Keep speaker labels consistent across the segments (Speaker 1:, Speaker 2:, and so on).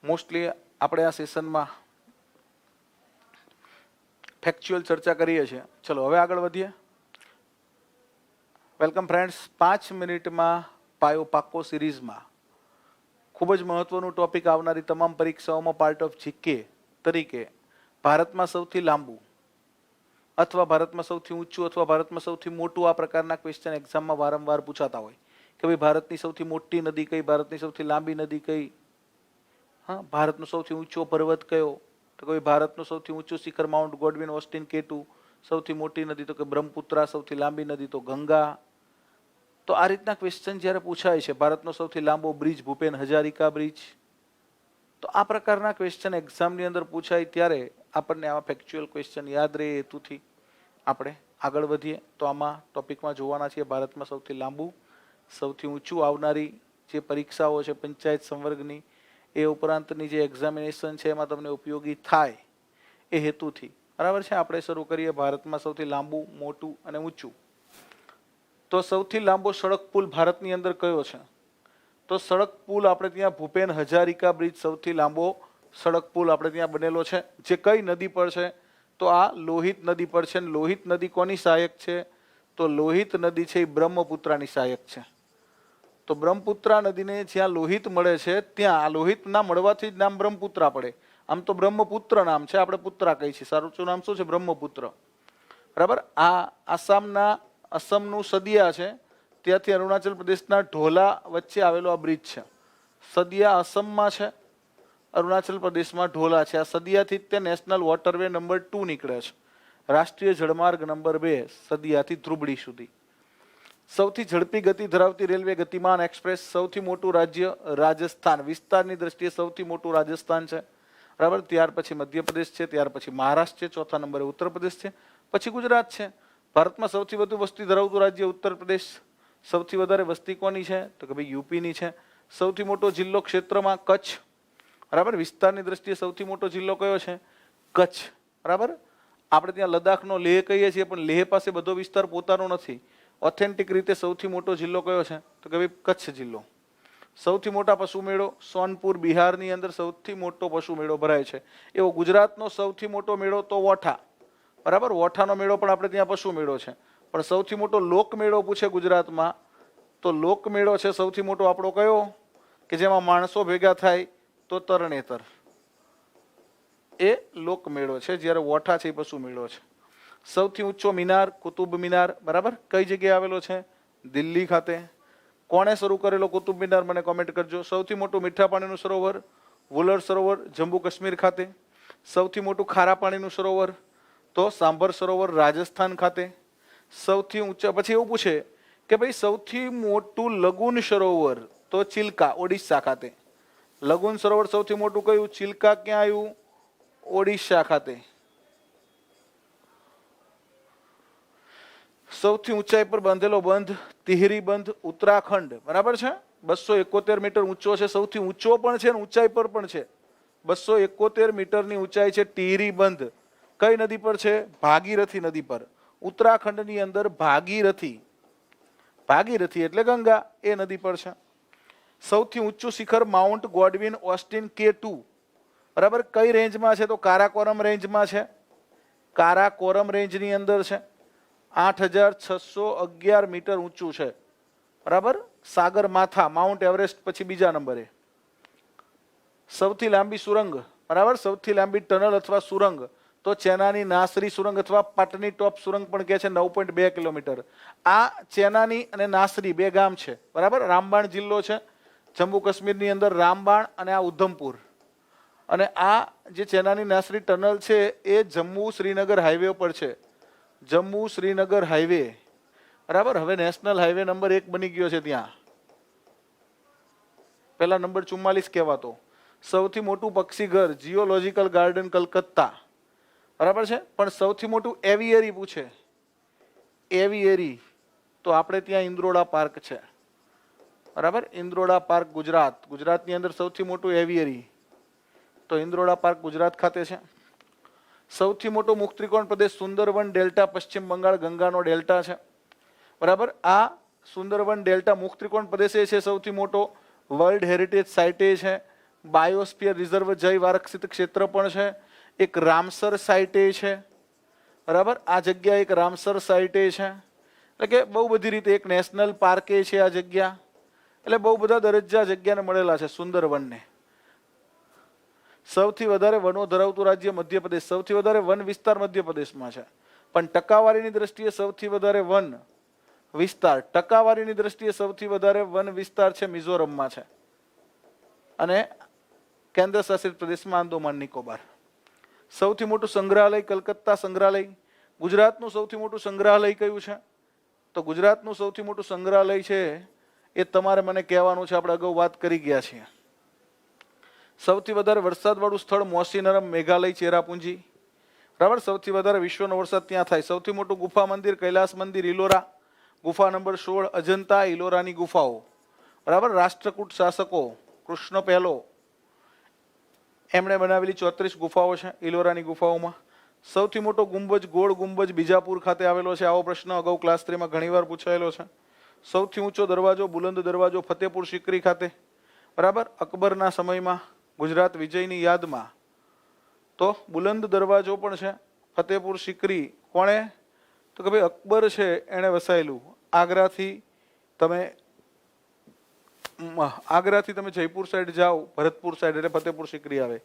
Speaker 1: Mostly આપણે આ સેશનમાં ફેક્ચ્યુઅલ ચર્ચા કરીએ છીએ. ચલો હવે આગળ વધીએ. Welcome friends. 5 મિનિટમાં પાયો પાક્કો સિરીઝમાં ખૂબ જ મહત્વનું ટોપિક આવનારી તમામ પરીક્ષાઓમાં પાર્ટ ઓફ જીકે તરીકે ભારતમાં સૌથી લાંબુ અથવા ભારતમાં સૌથી ઊંચું અથવા ભારતમાં સૌથી મોટું આ પ્રકારના ક્વેશ્ચન એક્ઝામમાં વારંવાર પૂછાતા હોય કે ભાઈ ભારતની સૌથી મોટી નદી કઈ, ભારતની સૌથી લાંબી નદી કઈ, હા, ભારતનો સૌથી ઊંચો પર્વત કયો, તો કોઈ ભારતનું સૌથી ઊંચું શિખર માઉન્ટ ગોડવિન ઓસ્ટિન K2, સૌથી મોટી નદી તો કે બ્રહ્મપુત્રા, સૌથી લાંબી નદી તો ગંગા. તો આ રીતના ક્વેશ્ચન જ્યારે પૂછાય છે, ભારતનો સૌથી લાંબો બ્રિજ ભૂપેન હજારિકા બ્રિજ, તો આ પ્રકારના ક્વેશ્ચન એક્ઝામની અંદર પૂછાય ત્યારે આપણને આવા ફેક્ચ્યુઅલ ક્વેશ્ચન યાદ રહે હેતુથી આપણે આગળ વધીએ. તો આમાં ટોપિકમાં જોવાના છીએ ભારતમાં સૌથી લાંબુ, સૌથી ઊંચું આવનારી જે પરીક્ષાઓ છે પંચાયત સંવર્ગની, એ ઉપરાંતની જે એક્ઝામિનેશન છે એમાં તમને ઉપયોગી થાય એ હેતુથી, બરાબર છે. આપણે શરૂ કરીએ ભારતમાં સૌથી લાંબુ, મોટું અને ઊંચું. તો સૌથી લાંબો સડક પુલ ભારતની અંદર કયો છે? તો સડક પુલ આપણે ત્યાં ભૂપેન હજારિકા બ્રિજ સૌથી લાંબો સડક પુલ આપણે ત્યાં બનેલો છે. જે કઈ નદી પર છે? તો આ લોહિત નદી પર છે. લોહિત નદી કોની સહાયક છે? તો લોહિત નદી છે એ બ્રહ્મપુત્રાની સહાયક છે. તો બ્રહ્મપુત્રા નદીને જ્યાં લોહિત મળે છે ત્યાં આ લોહિત ના મળવાથી જ નામ બ્રહ્મપુત્રા પડે. આમ તો બ્રહ્મપુત્ર નામ છે, આપણે પુત્રા કહીએ છીએ, સારું નામ શું છે? બ્રહ્મપુત્ર, બરાબર. આ અસમનું સદિયા છે, ત્યાંથી અરુણાચલ પ્રદેશના ઢોલા વચ્ચે આવેલો આ બ્રિજ છે. સદિયા અસમમાં છે, અરુણાચલ પ્રદેશમાં ઢોલા છે. આ સદિયાથી જ તે નેશનલ વોટરવે નંબર 2 નીકળે છે, રાષ્ટ્રીય જળમાર્ગ નંબર 2, સદિયાથી ધ્રુબડી સુધી. સૌથી ઝડપી ગતિ ધરાવતી રેલવે ગતિમાન એક્સપ્રેસ. સૌથી મોટું રાજ્ય રાજસ્થાન, વિસ્તારની દ્રષ્ટિએ સૌથી મોટું રાજસ્થાન છે, બરાબર. ત્યાર પછી મધ્યપ્રદેશ છે, ત્યાર પછી મહારાષ્ટ્ર છે, ચોથા નંબરે ઉત્તર પ્રદેશ છે, પછી ગુજરાત છે. ભારતમાં સૌથી વધુ વસ્તી ધરાવતું રાજ્ય ઉત્તર પ્રદેશ. સૌથી વધારે વસ્તી કોની છે? તો કે ભાઈ યુપીની છે. સૌથી મોટો જિલ્લો ક્ષેત્રમાં કચ્છ, બરાબર. વિસ્તારની દ્રષ્ટિએ સૌથી મોટો જિલ્લો કયો છે? કચ્છ, બરાબર. આપણે ત્યાં લદ્દાખનો લેહ કહીએ છીએ, પણ લેહ પાસે બધો વિસ્તાર પોતાનો નથી. ઓથેન્ટિક રીતે સૌથી મોટો જિલ્લો કયો છે? તો કે ભાઈ કચ્છ જિલ્લો. સૌથી મોટા પશુ મેળો સોનપુર, બિહારની અંદર સૌથી મોટો પશુ મેળો ભરાય છે. એવો ગુજરાતનો સૌથી મોટો મેળો તો વોઠા, બરાબર. વોઠાનો મેળો પણ આપણે ત્યાં પશુ મેળો છે. પણ સૌથી મોટો લોક મેળો પૂછે ગુજરાતમાં, તો લોક મેળો છે સૌથી મોટો આપણો કયો? કે જેમાં માણસો ભેગા થાય તો તરણેતર, એ લોક મેળો છે. જ્યારે વોઠા છે એ પશુ મેળો છે. સૌથી ઊંચો મિનાર કુતુબ મિનાર, બરાબર. કઈ જગ્યાએ આવેલો છે? દિલ્હી ખાતે. કોણે શરૂ કરેલો કુતુબ મિનાર? મને કોમેન્ટ કરજો. સૌથી મોટું મીઠા પાણીનું સરોવર વુલર સરોવર, જમ્મુ કાશ્મીર ખાતે. સૌથી મોટું ખારા પાણીનું સરોવર તો સાંભર સરોવર, રાજસ્થાન ખાતે. સૌથી ઊંચા, પછી એવું પૂછે કે ભાઈ સૌથી મોટું લગુન સરોવર તો ચિલ્કા, ઓડિશા ખાતે. લગુન સરોવર સૌથી મોટું કયું? ચિલ્કા ક્યાં આવ્યું? ઓડિશા ખાતે. સૌથી ઊંચાઈ પર બાંધેલો બંધ તિહરી બંધ, ઉત્તરાખંડ, બરાબર છે. 271 મીટર ઊંચો છે. સૌથી ઊંચો પણ છે અને ઊંચાઈ પર પણ છે. 271 મીટરની ઊંચાઈ છે ટિહરી બંધ. કઈ નદી પર છે? ભાગીરથી નદી પર. ઉત્તરાખંડની અંદર ભાગીરથી, ભાગીરથી એટલે ગંગા, એ નદી પર છે. સૌથી ઊંચું શિખર માઉન્ટ ગોડવિન ઓસ્ટિન K2, બરાબર. કઈ રેન્જમાં છે? તો કારાકોરમ રેન્જમાં છે. કારાકોરમ રેન્જની અંદર છે. 8611 મીટર ઊંચું છે, બરાબર. સાગર માથા માઉન્ટ એવરેસ્ટ પછી બીજા નંબરે. સૌથી લાંબી સુરંગ, બરાબર. સૌથી લાંબી ટનલ અથવા સુરંગ તો ચેનાની નાસરી સુરંગ અથવા પાટની ટોપ સુરંગ પણ કહે છે, 9.2 કિલોમીટર. આ ચેનાની અને નાસરી બે ગામ છે, બરાબર. રામબાણ જિલ્લો છે જમ્મુ કાશ્મીરની અંદર, રામબાણ અને આ ઉધમપુર. અને આ જે ચેનાની નાસરી ટનલ છે એ જમ્મુ શ્રીનગર હાઈવે પર છે. જમ્મુ શ્રીનગર હાઈવે, બરાબર. હવે નેશનલ હાઈવે નંબર 1 બની ગયો છે ત્યાં, પહેલા નંબર 44 કહેવાતો. સૌથી મોટું પક્ષી ઘર જીઓલોજીકલ ગાર્ડન કલકત્તા, બરાબર છે. પણ સૌથી મોટું એવિયરી પૂછે, એવિયરી તો આપણે ત્યાં ઇન્દ્રોડા પાર્ક છે, બરાબર. ઇન્દ્રોડા પાર્ક ગુજરાત, ગુજરાતની અંદર સૌથી મોટું એવિયરી તો ઇન્દ્રોડા પાર્ક ગુજરાત ખાતે છે. સૌથી મોટો મુખ ત્રિકોણ પ્રદેશ સુંદરવન ડેલ્ટા, પશ્ચિમ બંગાળ, ગંગાનો ડેલ્ટા છે, બરાબર. આ સુંદરવન ડેલ્ટા મુખ ત્રિકોણ પ્રદેશ છે સૌથી મોટો. વર્લ્ડ હેરિટેજ સાઇટ છે, બાયોસ્ફિયર રિઝર્વ જૈવ આરક્ષિત ક્ષેત્ર પણ છે, એક રામસર સાઇટ છે, બરાબર, આ જગ્યા એક રામસર સાઇટ છે, એટલે કે બહુ બધી રીતે એક નેશનલ પાર્ક છે આ જગ્યા, એટલે બહુ બધા દરજ્જા જગ્યાને મળેલા છે સુંદરવનને. સૌથી વધારે વનો ધરાવતું રાજ્ય મધ્યપ્રદેશ, સૌથી વધારે વન વિસ્તાર મધ્યપ્રદેશમાં છે, પણ ટકાવારીની દ્રષ્ટિએ સૌથી વધારે વન વિસ્તાર, ટકાવારીની દ્રષ્ટિએ સૌથી વધારે વન વિસ્તાર છે મિઝોરમમાં છે, અને કેન્દ્ર શાસિત પ્રદેશમાં આંદોમાન નિકોબાર. સૌથી મોટું સંગ્રહાલય કલકત્તા સંગ્રહાલય. ગુજરાતનું સૌથી મોટું સંગ્રહાલય કયું છે? તો ગુજરાતનું સૌથી મોટું સંગ્રહાલય છે એ તમારે મને કહેવાનું છે, આપણે અગાઉ વાત કરી ગયા છીએ. સૌથી વધારે વરસાદવાળું સ્થળ મોસીનરમ મેઘાલય ચેરાપુંજી, બરાબર, સૌથી વધારે વિશ્વનો વરસાદ ત્યાં થાય. સૌથી મોટું ગુફા મંદિર કૈલાસ મંદિર ઇલોરા, ગુફા નંબર 16 અજંતા ઇલોરાની ગુફાઓ, બરાબર. રાષ્ટ્રકૂટ શાસકો કૃષ્ણ પહેલો એમણે બનાવેલી 34 ગુફાઓ છે ઇલોરાની ગુફાઓમાં. સૌથી મોટો ગુંબજ ગોળ ગુંબજ બીજાપુર ખાતે આવેલો છે. આવો પ્રશ્ન અગાઉ ક્લાસ 3માં ઘણીવાર પૂછાયેલો છે. સૌથી ઊંચો દરવાજો બુલંદ દરવાજો ફતેપુર સિકરી ખાતે, બરાબર, અકબરના સમયમાં ગુજરાત વિજયની યાદમાં તો બુલંદ દરવાજો પણ છે. ફતેપુર સિકરી કોણે? તો કે ભાઈ અકબર છે એણે વસાયેલું. આગ્રાથી તમે જયપુર સાઈડ જાઓ, ભરતપુર સાઈડ એટલે ફતેપુર સિકરી આવે.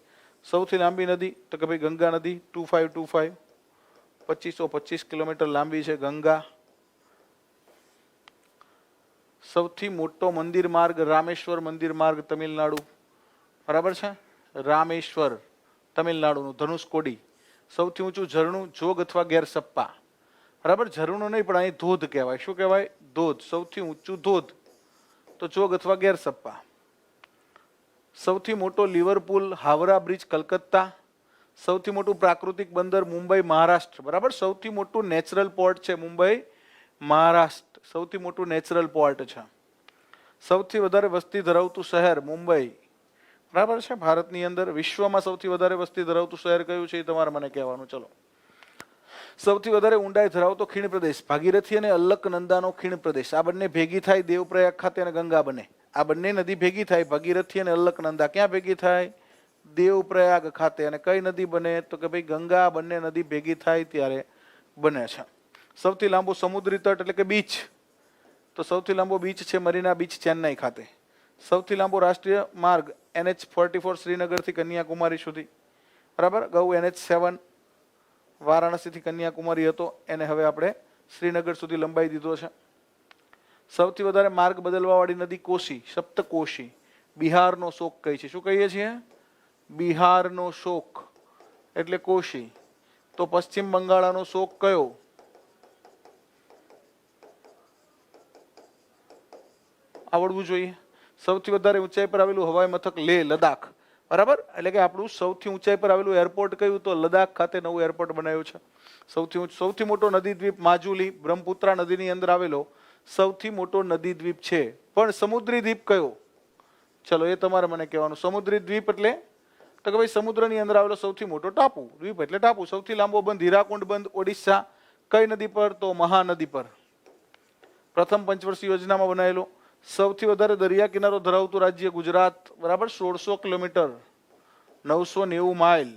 Speaker 1: સૌથી લાંબી નદી તો કે ભાઈ ગંગા નદી 2525 2525 કિલોમીટર લાંબી છે ગંગા. સૌથી મોટો મંદિર માર્ગ રામેશ્વર મંદિર માર્ગ તમિલનાડુ, બરાબર છે, રામેશ્વર તમિલનાડુનું ધનુષકોડી. સૌથી ઊંચું ઝરણું જોગ અથવા ગેરસપ્પા, બરાબર, ઝરણું નહીં પણ અહીં ધોધ કહેવાય. શું કહેવાય? ધોધ. સૌથી ઊંચું ધોધ તો જોગ અથવા ગેરસપ્પા. સૌથી મોટો લિવરપુલ હાવરા બ્રિજ કલકત્તા. સૌથી મોટું પ્રાકૃતિક બંદર મુંબઈ મહારાષ્ટ્ર, બરાબર. સૌથી મોટું નેચરલ પોર્ટ છે મુંબઈ મહારાષ્ટ્ર, સૌથી મોટું નેચરલ પોર્ટ છે. સૌથી વધારે વસ્તી ધરાવતું શહેર મુંબઈ, બરાબર છે, ભારતની અંદર. વિશ્વમાં સૌથી વધારે વસ્તી ધરાવતું શહેર કયું છે એ તમારે મને કહેવાનું. ચલો. સૌથી વધારે ઊંડાઈ ધરાવતો ખીણ પ્રદેશ ભાગીરથી અને અલકનંદાનો ખીણ પ્રદેશ. આ બંને ભેગી થાય દેવપ્રયાગ ખાતે અને ગંગા બને. આ બંને નદી ભેગી થાય ભાગીરથી અને અલકનંદા. ક્યાં ભેગી થાય? દેવપ્રયાગ ખાતે. અને કઈ નદી બને? તો કે ભાઈ ગંગા. બંને નદી ભેગી થાય ત્યારે બને છે. સૌથી લાંબો સમુદ્રી તટ એટલે કે બીચ, તો સૌથી લાંબો બીચ છે મરીના બીચ ચેન્નાઈ ખાતે. સૌથી લાંબો રાષ્ટ્રીય માર્ગ NH44 શ્રીનગરથી કન્યાકુમારી સુધી, બરાબર. ગૌ NH7 વારાણસીથી કન્યાકુમારી હતો, એને હવે આપણે શ્રીનગર સુધી લંબાઈ દીધો છે. સૌથી વધારે માર્ગ બદલવાવાળી નદી કોશી, સપ્તકોશી. બિહારનો શોક કહી છે. શું કહીએ છીએ? બિહારનો શોક એટલે કોશી. તો પશ્ચિમ બંગાળનો શોક કયો? આવડવું જોઈએ. સૌથી વધારે ઊંચાઈ પર આવેલું હવાઈ મથક લેહ લદ્દાખ, બરાબર. એટલે કે આપણું સૌથી ઊંચાઈ પર આવેલું એરપોર્ટ કયું? તો લદ્દાખ ખાતે નવું એરપોર્ટ બનાવ્યું છે. સૌથી મોટો નદી દ્વીપ માજુલી, બ્રહ્મપુત્રા નદીની અંદર આવેલો સૌથી મોટો નદી દ્વીપ છે. પણ સમુદ્રી દ્વીપ કયો? ચલો એ તમારે મને કહેવાનું. સમુદ્રી દ્વીપ એટલે તો કે ભાઈ સમુદ્રની અંદર આવેલો સૌથી મોટો ટાપુ. દ્વીપ એટલે ટાપુ. સૌથી લાંબો બંધ હીરાકુંડ બંધ ઓડિશા. કઈ નદી પર? તો મહાનદી પર. પ્રથમ પંચવર્ષીય યોજનામાં બનાવેલો. સૌથી વધારે દરિયા કિનારો ધરાવતું રાજ્ય ગુજરાત, બરાબર. 1600 કિલોમીટર 990 માઇલ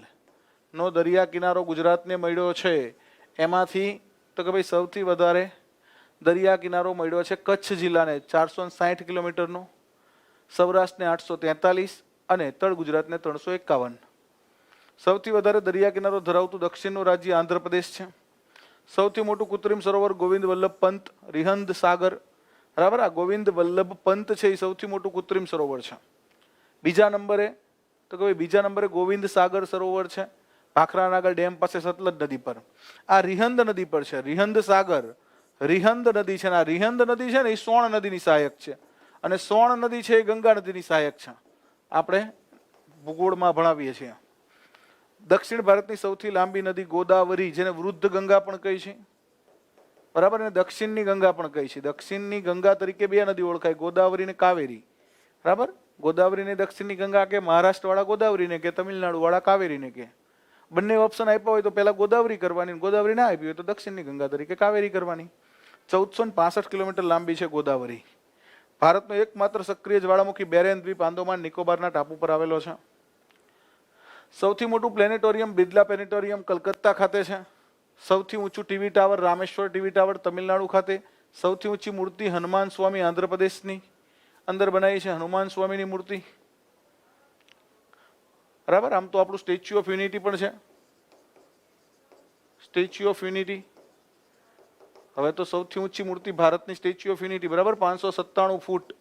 Speaker 1: નો દરિયા કિનારો ગુજરાતને મળ્યો છે. એમાંથી તો કે ભાઈ સૌથી વધારે દરિયા કિનારો મળ્યો છે કચ્છ જિલ્લાને 460 કિલોમીટરનો, સૌરાષ્ટ્રને 843 અને તળ ગુજરાતને 351. સૌથી વધારે દરિયા કિનારો ધરાવતું દક્ષિણનું રાજ્ય આંધ્રપ્રદેશ છે. સૌથી મોટું કૃત્રિમ સરોવર ગોવિંદ વલ્લભ પંત રિહંદ સાગર, બરાબર. આ ગોવિંદ વલ્લભ પંત છે એ સૌથી મોટું કૃત્રિમ સરોવર છે. બીજા નંબરે તો કે ભાઈ બીજા નંબરે ગોવિંદ સાગર સરોવર છે ભાખરાનાગર ડેમ પાસે સતલજ નદી પર. આ રિહંદ નદી પર છે. રિહંદ સાગર, રિહંદ નદી છે. આ રિહંદ નદી છે ને એ સોણ નદીની સહાયક છે, અને સોણ નદી છે એ ગંગા નદીની સહાયક છે. આપણે ભૂગોળમાં ભણાવીએ છીએ. દક્ષિણ ભારતની સૌથી લાંબી નદી ગોદાવરી, જેને વૃદ્ધ ગંગા પણ કહી છે, બરાબર. અને દક્ષિણની ગંગા પણ કહી છે. દક્ષિણની ગંગા તરીકે બે નદી ઓળખાય, ગોદાવરી ને કાવેરી, બરાબર. ગોદાવરીને દક્ષિણની ગંગા કે મહારાષ્ટ્ર વાળા ગોદાવરીને કે તમિલનાડુ વાળા કાવેરીને કે. બંને ઓપ્શન આપ્યા હોય તો પહેલા ગોદાવરી કરવાની, ગોદાવરી ના આપી હોય તો દક્ષિણની ગંગા તરીકે કાવેરી કરવાની. 1465 કિલોમીટર લાંબી છે ગોદાવરી. ભારતનો એકમાત્ર સક્રિય જ્વાળામુખી બેરેન દ્વીપ આંદોમાન નિકોબારના ટાપુ પર આવેલો છે. સૌથી મોટું પ્લેનેટોરિયમ બિરલા પ્લેનેટોરિયમ કલકત્તા ખાતે છે. સૌથી ઊંચું TV tower Rameshwar TV tower Tamil Nadu ખાતે. સૌથી ઊંચી મૂર્તિ હનુમાન સ્વામી આંધ્રપ્રદેશની અંદર બનાવી છે, હનુમાન સ્વામીની મૂર્તિ. બરાબર. આમ તો આપણું સ્ટેચ્યુ ઓફ યુનિટી પણ છે, સ્ટેચ્યુ ઓફ યુનિટી. હવે તો સૌથી ઊંચી મૂર્તિ ભારતની સ્ટેચ્યુ ઓફ યુનિટી, બરાબર, 597 ફૂટ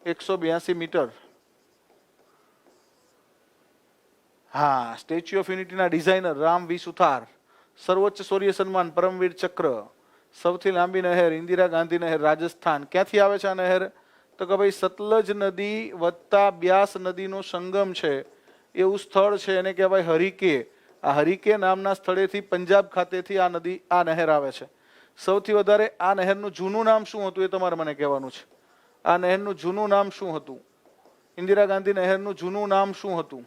Speaker 1: 182 મીટર. હા, સ્ટેચ્યુ ઓફ યુનિટીના ડિઝાઇનર રામ વી સુથાર. સર્વોચ્ચ શૌર્ય સન્માન પરમવીર ચક્ર. સૌથી લાંબી નહેર ઇન્દિરા ગાંધી નહેર રાજસ્થાન. ક્યાંથી આવે છે આ નહેર? તો કે ભાઈ સતલજ નદી વત્તા બ્યાસ નદીનો સંગમ છે એવું સ્થળ છે, એને કહેવાય હરિકે. આ હરિકે નામના સ્થળેથી પંજાબ ખાતેથી આ નદી આ નહેર આવે છે. સૌથી વધારે આ નહેરનું જૂનું નામ શું હતું એ તમારે મને કહેવાનું છે. આ નહેરનું જૂનું નામ શું હતું? ઇન્દિરા ગાંધી નહેરનું જૂનું નામ શું હતું?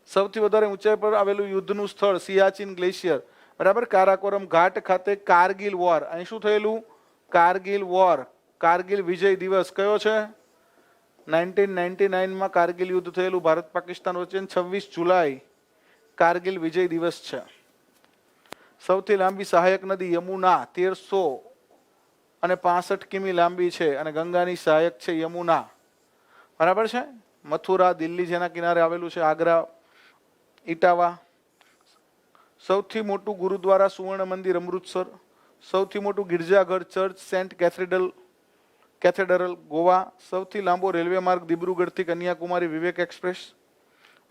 Speaker 1: સૌથી વધારે ઊંચાઈ પર આવેલું યુદ્ધનું સ્થળ સિયાચીન ગ્લેશિયર, બરાબર. કારાકોરમ ઘાટ ખાતે કારગિલ વોર. અહીં શું થયેલું? કારગિલ વોર, કારગિલ વિજય દિવસ કયો છે? 1999માં કારગિલ યુદ્ધ થયેલું ભારત પાકિસ્તાન વચ્ચે. 26 જુલાઈ કારગિલ વિજય દિવસ છે. સૌથી લાંબી સહાયક નદી યમુના 1365 કિમી લાંબી છે અને ગંગાની સહાયક છે યમુના, બરાબર છે. મથુરા દિલ્હી જેના કિનારે આવેલું છે, આગ્રા ઇટાવા. સૌથી મોટું ગુરુદ્વારા સુવર્ણ મંદિર અમૃતસર. સૌથી મોટું ગિરજાઘર ચર્ચ સેન્ટ કેથેડરલ ગોવા. સૌથી લાંબો રેલવે માર્ગ દિબ્રુગઢથી કન્યાકુમારી વિવેક એક્સપ્રેસ,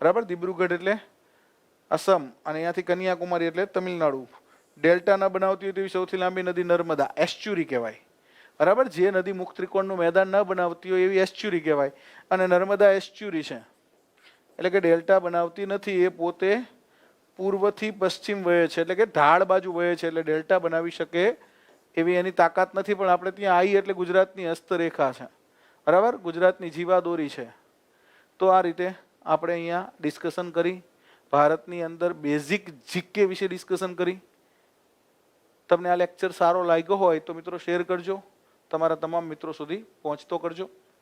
Speaker 1: બરાબર. દિબ્રુગઢ એટલે અસમ અને અહીંયાથી કન્યાકુમારી એટલે તમિલનાડુ. ડેલ્ટા ન બનાવતી હોય તેવી સૌથી લાંબી નદી નર્મદા, એસ્ચ્યુરી કહેવાય, બરાબર. જે નદી મુખ ત્રિકોણનું મેદાન ન બનાવતી હોય એવી એસ્ચ્યુરી કહેવાય અને નર્મદા એસ્ચ્યુરી છે, એટલે કે ડેલ્ટા બનાવતી નથી. એ પોતે પૂર્વથી પશ્ચિમ વહે છે, એટલે કે ઢાળ બાજુ વહે છે, એટલે ડેલ્ટા બનાવી શકે એવી એની તાકાત નથી. પણ આપણે ત્યાં આવી એટલે ગુજરાતની હસ્તરેખા છે, બરાબર, ગુજરાતની જીવાદોરી છે. તો આ રીતે આપણે અહીંયા ડિસ્કશન કરી, ભારતની અંદર બેઝિક જીકે વિશે ડિસ્કશન કરી. તમને આ લેક્ચર સારો લાગ્યો હોય તો મિત્રો શેર કરજો, તમારા તમામ મિત્રો સુધી પહોંચતો કરજો.